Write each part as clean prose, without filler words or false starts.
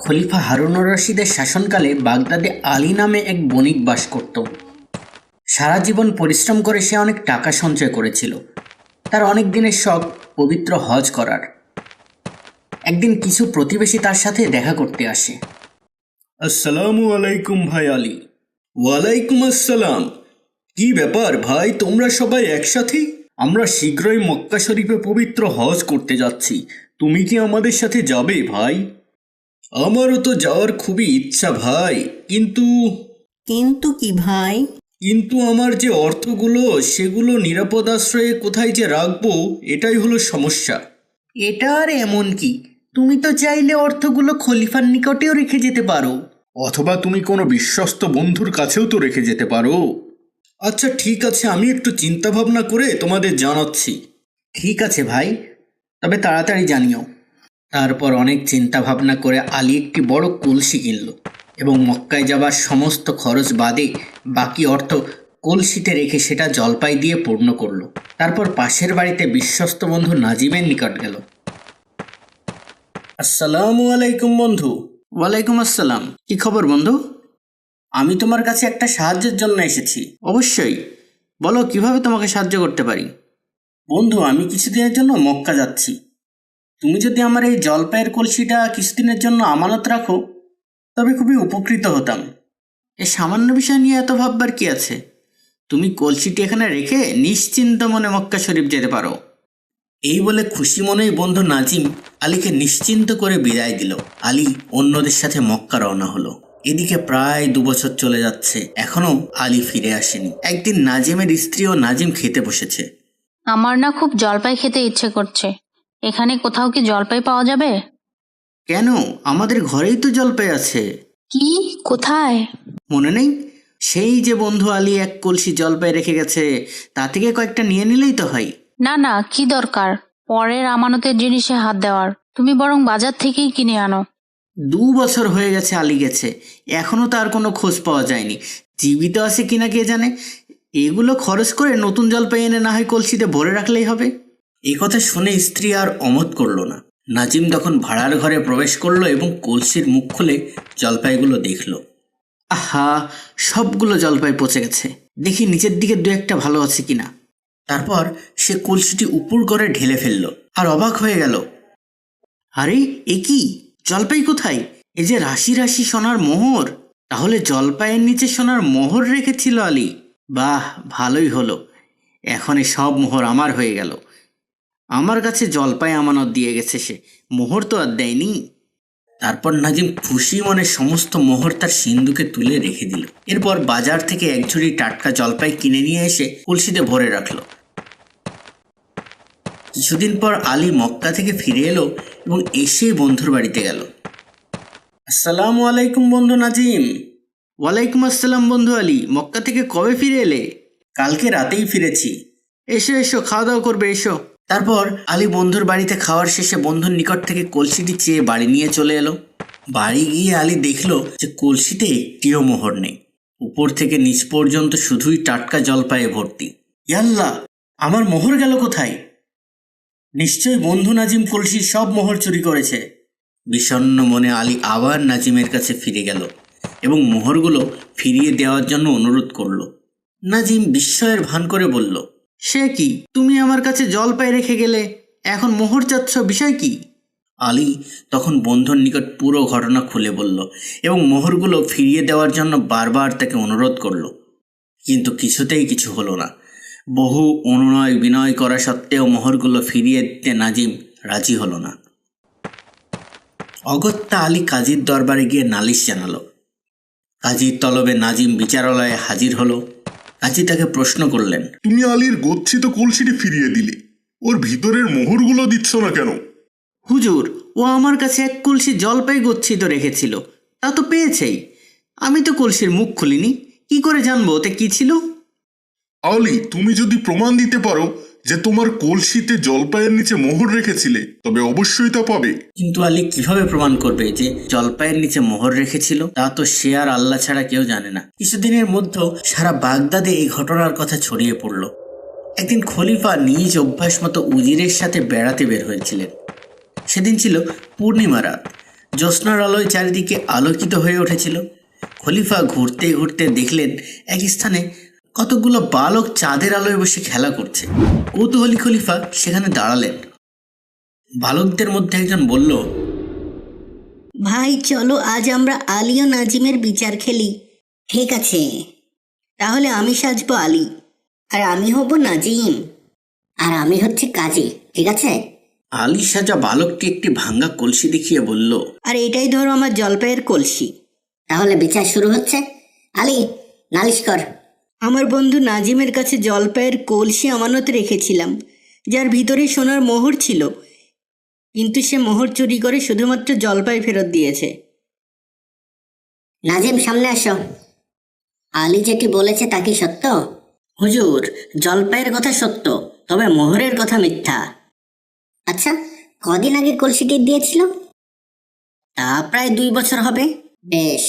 খলিফা হারুনুর রশিদের শাসনকালে বাগদাদে আলী নামে এক বণিক বাস করত। সারা জীবন পরিশ্রম করে সে অনেক টাকা সঞ্চয় করেছিল। তার অনেক দিনের শখ পবিত্র হজ করার। একদিন কিছু প্রতিবেশী তার সাথে দেখা করতে আসে। আসসালামু আলাইকুম ভাই আলী। ওয়ালাইকুম আসসালাম। কি ব্যাপার ভাই, তোমরা সবাই একসাথে? আমরা শীঘ্রই মক্কা শরীফে পবিত্র হজ করতে যাচ্ছি। তুমি কি আমাদের সাথে যাবে ভাই? আমারও তো যাওয়ার খুবই ইচ্ছা ভাই, কিন্তু কিন্তু কি ভাই? আমার যে অর্থগুলো সেগুলো নিরাপদ আশ্রয়ে কোথায় যে রাখবো এটাই হলো সমস্যা। এটা আর এমন কি, তুমি তো চাইলে অর্থগুলো খলিফার নিকটেও রেখে যেতে পারো, অথবা তুমি কোনো বিশ্বস্ত বন্ধুর কাছেও তো রেখে যেতে পারো। আচ্ছা ঠিক আছে, আমি একটু চিন্তা ভাবনা করে তোমাদের জানাচ্ছি। ঠিক আছে ভাই, তবে তাড়াতাড়ি জানিও। তারপর অনেক চিন্তা ভাবনা করে আলী একটি বড় কলসি কিনল এবং মক্কায় যাবার সমস্ত খরচ বাদে বাকি অর্থ কলসিতে রেখে সেটা জলপাই দিয়ে পূর্ণ করলো। তারপর পাশের বাড়িতে বিশ্বস্ত বন্ধু নাজিমের নিকট গেল। আসসালামু আলাইকুম বন্ধু। ওয়ালাইকুম আসসালাম। কি খবর বন্ধু? আমি তোমার কাছে একটা সাহায্যের জন্য এসেছি। অবশ্যই, বলো কিভাবে তোমাকে সাহায্য করতে পারি। বন্ধু, আমি কিছুদিনের জন্য মক্কা যাচ্ছি। তুমি যদি আমার এই জলপাইয়ের কলসিটা কিছুদিনের জন্য আমানত রাখো তবে খুবই উপকৃত হতাম। এ সামান্য বিষয় নিয়ে এত ভাববার কি আছে? তুমি কলসিটি এখানে রেখে নিশ্চিন্ত মনে মক্কা শরীফ যেতে পারো। এই বলে খুশি মনেই বন্ধু নাজিম আলীকে নিশ্চিন্ত করে বিদায় দিল। আলী অন্যদের সাথে মক্কা রওনা হলো। এদিকে প্রায় 2 বছর চলে যাচ্ছে, এখনো আলী ফিরে আসেনি। একদিন নাজিমের স্ত্রী ও নাজিম খেতে বসেছে। আমার না খুব জলপাই খেতে ইচ্ছে করছে। এখানে কোথাও কি জলপাই পাওয়া যাবে? কেন, আমাদের ঘরেই তো জলপাই আছে। কি? কোথায়? মনে নেই? সেই যে বন্ধু আলী এক কলসি জলপাই রেখে গেছে, তা থেকে কয়েকটা নিয়ে নিলেই তো হয়। না না, কি দরকার পরের আমানতের জিনিসে হাত দেওয়ার? তুমি বরং বাজার থেকেই কিনে আনো। 2 বছর হয়ে গেছে আলী গেছে, এখনো তার কোনো খোঁজ পাওয়া যায়নি। জীবিত আছে কিনা কে জানে। এগুলো খরচ করে নতুন জলপাই এনে না হয় কলসিতে ভরে রাখলেই হবে। এই কথা শুনে স্ত্রী আর অমত করলো না। নাজিম তখন ভাড়ার ঘরে প্রবেশ করলো এবং কলসির মুখ খুলে জলপাইগুলো দেখলো। আহা, সবগুলো জলপাই পচে গেছে। দেখি নিচের দিকে 2-1টা ভালো আছে কিনা। তারপর সে কলসিটি উপর করে ঢেলে ফেললো আর অবাক হয়ে গেল। আরে এ কি, জলপাই কোথায়? এ যে রাশি রাশি সোনার মোহর। তাহলে জলপাইয়ের নিচে সোনার মোহর রেখেছিল আলী। বাহ, ভালোই হলো, এখন এ সব মোহর আমার হয়ে গেল। আমার কাছে জলপাই আমানত দিয়ে গেছে সে, মোহর তো আর দেয়নি। তারপর নাজিম খুশি মনে সমস্ত মোহর তার সিন্ধুকে তুলে রেখে দিল। এরপর বাজার থেকে 1 ঝুড়ি টাটকা জলপাই কিনে নিয়ে এসে কলসিতে ভরে রাখলো। কিছুদিন পর আলী মক্কা থেকে ফিরে এলো এবং এসে বন্ধুর বাড়িতে গেল। আসসালামু আলাইকুম বন্ধু নাজিম। ওয়ালাইকুম আসসালাম বন্ধু আলী। মক্কা থেকে কবে ফিরে এলে? কালকে রাতেই ফিরেছি। এসো এসো, খাওয়া দাওয়া করবে, এসো। তারপর আলী বন্ধুর বাড়িতে খাওয়ার শেষে বন্ধুর নিকট থেকে কলসিটি চেয়ে বাড়ি নিয়ে চলে এলো। বাড়ি গিয়ে আলী দেখলো যে কলসিতে একটিও মোহর নেই। উপর থেকে নিচ পর্যন্ত শুধুই টাটকা জলপাইয়ে ভর্তি। ইয়াল্লাহ, আমার মোহর গেল কোথায়? নিশ্চয় বন্ধু নাজিম কলসির সব মোহর চুরি করেছে। বিষণ্ণ মনে আলী আবার নাজিমের কাছে ফিরে গেল এবং মোহরগুলো ফিরিয়ে দেওয়ার জন্য অনুরোধ করল। নাজিম বিস্ময়ের ভান করে বলল, সে কি, তুমি আমার কাছে জলপাই রেখে গেলে, এখন মোহর চাচ্ছ, বিষয় কি? আলী তখন বন্ধুর নিকট পুরো ঘটনা খুলে বলল এবং মোহরগুলো ফিরিয়ে দেওয়ার জন্য বারবার তাকে অনুরোধ করল। কিন্তু কিছুতেই কিছু হলো না। বহু অনুনয় বিনয় করা সত্ত্বেও মোহরগুলো ফিরিয়ে দিতে নাজিম রাজি হলো না। অগত্যা আলী কাজীর দরবারে গিয়ে নালিশ জানালো। কাজীর তলবে নাজিম বিচারালয়ে হাজির হলো। কাজী তাকে প্রশ্ন করলেন, তুমি আলীর গচ্ছিত কলসিটি ফিরিয়ে দিলে, ওর ভিতরের মোহরগুলো দিচ্ছ না কেন? হুজুর, ও আমার কাছে 1 কলসি জলপাই গচ্ছিত রেখেছিল, তা তো পেয়েছেই। আমি তো কলসির মুখ খুলিনি, কি করে জানবো ওতে কি ছিল? আলী, তুমি যদি প্রমাণ দিতে পারো যে তোমার কলসিতে জলপাইয়ের নিচে মোহর রেখেছিলে তবে অবশ্যই তা পাবে। কিন্তু আলী কিভাবে প্রমাণ করবে যে জলপাইয়ের নিচে মোহর রেখেছিল? তা তো সে আর আল্লাহ ছাড়া কেউ জানে না। কিছুদিনের মধ্যে সারা বাগদাদে এই ঘটনার কথা ছড়িয়ে পড়ল। একদিন খলিফা নিজ অভ্যাস মতো উজিরের সাথে বেড়াতে বের হয়েছিলেন। সেদিন ছিল পূর্ণিমা রাত। জ্যোৎস্নার আলোয় চারিদিকে আলোকিত হয়ে উঠেছিল। খলিফা ঘুরতে ঘুরতে দেখলেন এক স্থানে কতগুলো বালক চাঁদের আলোয় বসে খেলা করছে। কৌতূহলী খলিফা সেখানে দাঁড়ালেন। বালকদের মধ্যে একজন বলল, ভাই চলো আজ আমরা আলী ও নাজিমের বিচার খেলি। ঠিক আছে, তাহলে আমি সাজবো আলী, আর আমি হব নাজিম, আর আমি হচ্ছে কাজী। ঠিক আছে? আলী সাজা বালকটি একটি ভাঙ্গা কলসি দেখিয়ে বলল, আর এটাই ধরো আমার জলপাইয়ের কলসি। তাহলে বিচার শুরু হচ্ছে। আলী, নালিশ কর। আমার বন্ধু নাজিমের কাছে জলপাইয়ের কলসি আমানত রেখেছিলাম, যার ভিতরে সোনার মোহর ছিল, কিন্তু সে মোহর চুরি করে শুধুমাত্র জলপাই ফেরত দিয়েছে। নাজিম, সামনে আসো। আলী যেটি বলেছে তা কি সত্য? হুজুর, জলপাইয়ের কথা সত্য, তবে মোহরের কথা মিথ্যা। আচ্ছা, কদিন আগে কলসিটি দিয়েছিল? তা প্রায় 2 বছর হবে। বেশ,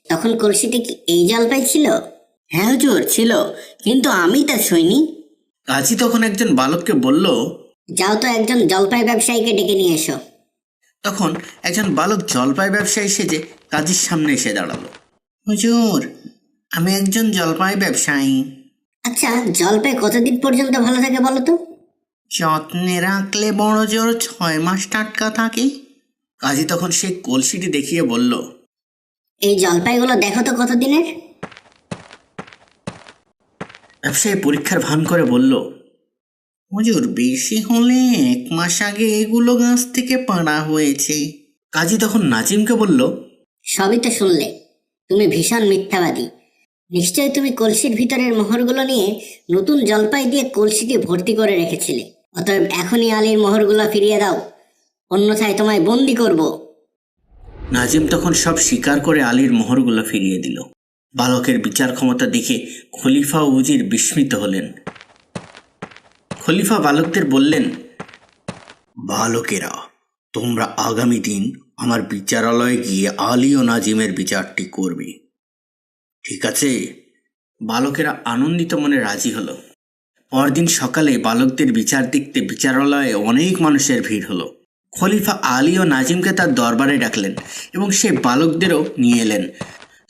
তখন কলসিটি কি এই জলপাই ছিল? হ্যাঁ হুজুর, ছিল, কিন্তু আমি তা ছুঁইনি। কাজী তখন একজন বালককে বলল। যাও তো একজন জলপাই ব্যবসায়ীকে ডেকে নিয়ে এসো। তখন একজন বালক জলপাই ব্যবসায়ী সেজে কাজীর সামনে এসে দাঁড়ালো। হুজুর, আমি একজন জলপাই ব্যবসায়ী। আচ্ছা, জলপাই কতদিন পর্যন্ত ভালো থাকে বলো তো? যত্নে রাখলে বড় জোর 6 মাস টাটকা থাকে। কাজী তখন সেই কলসিটি দেখিয়ে বলল। এই জলপাইগুলো দেখো তো কতদিনের। ব্যবসায়ী পরীক্ষার ভান করে বলল, হুজুর, বেশি হলে 1 মাস আগে এগুলো গাছ থেকে পাড়া হয়েছে। কাজী তখন নাজিমকে বলল, সবই তো শুনলে, তুমি ভীষণ মিথ্যাবাদী। নিশ্চয়ই তুমি কলসির ভিতরের মোহরগুলো নিয়ে নতুন জলপাই দিয়ে কলসিটি ভর্তি করে রেখেছিলে। অতএব এখনই আলীর মোহরগুলো ফিরিয়ে দাও, অন্যথায় তোমায় বন্দি করব। নাজিম তখন সব স্বীকার করে আলীর মোহরগুলো ফিরিয়ে দিল। বালকের বিচার ক্ষমতা দেখে খলিফা ও উজির বিস্মিত হলেন। খলিফা বালকদের বললেন, বালকেরা, তোমরা আগামী দিন আমার বিচারালয়ে গিয়ে আলী ও নাজিমের বিচারটি করবে, ঠিক আছে? বালকেরা আনন্দিত মনে রাজি হলো। পরদিন সকালে বালকদের বিচার দেখতে বিচারালয়ে অনেক মানুষের ভিড় হলো। খলিফা আলী ও নাজিমকে তার দরবারে ডাকলেন এবং সে বালকদেরও নিয়ে এলেন।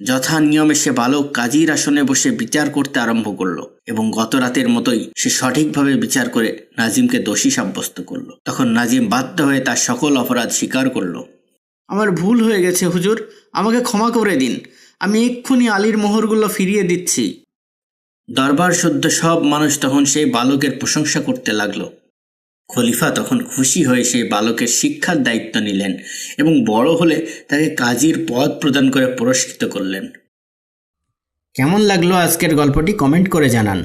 যথা নিয়মে সে বালক কাজীর আসনে বসে বিচার করতে আরম্ভ করলো এবং গত রাতের মতোই সে সঠিকভাবে বিচার করে নাজিমকে দোষী সাব্যস্ত করলো। তখন নাজিম বাধ্য হয়ে তার সকল অপরাধ স্বীকার করলো। আমার ভুল হয়ে গেছে হুজুর, আমাকে ক্ষমা করে দিন, আমি এক্ষুনি আলীর মোহরগুলো ফিরিয়ে দিচ্ছি। দরবার শুদ্ধ সব মানুষ তখন সেই বালকের প্রশংসা করতে লাগলো। খলিফা তখন খুশি হয়ে সেই বালকের শিক্ষার দায়িত্ব নিলেন এবং বড় হলে তাকে কাজীর পদ প্রদান করে পুরস্কৃত করলেন। কেমন লাগলো আজকের গল্পটি কমেন্ট করে জানান।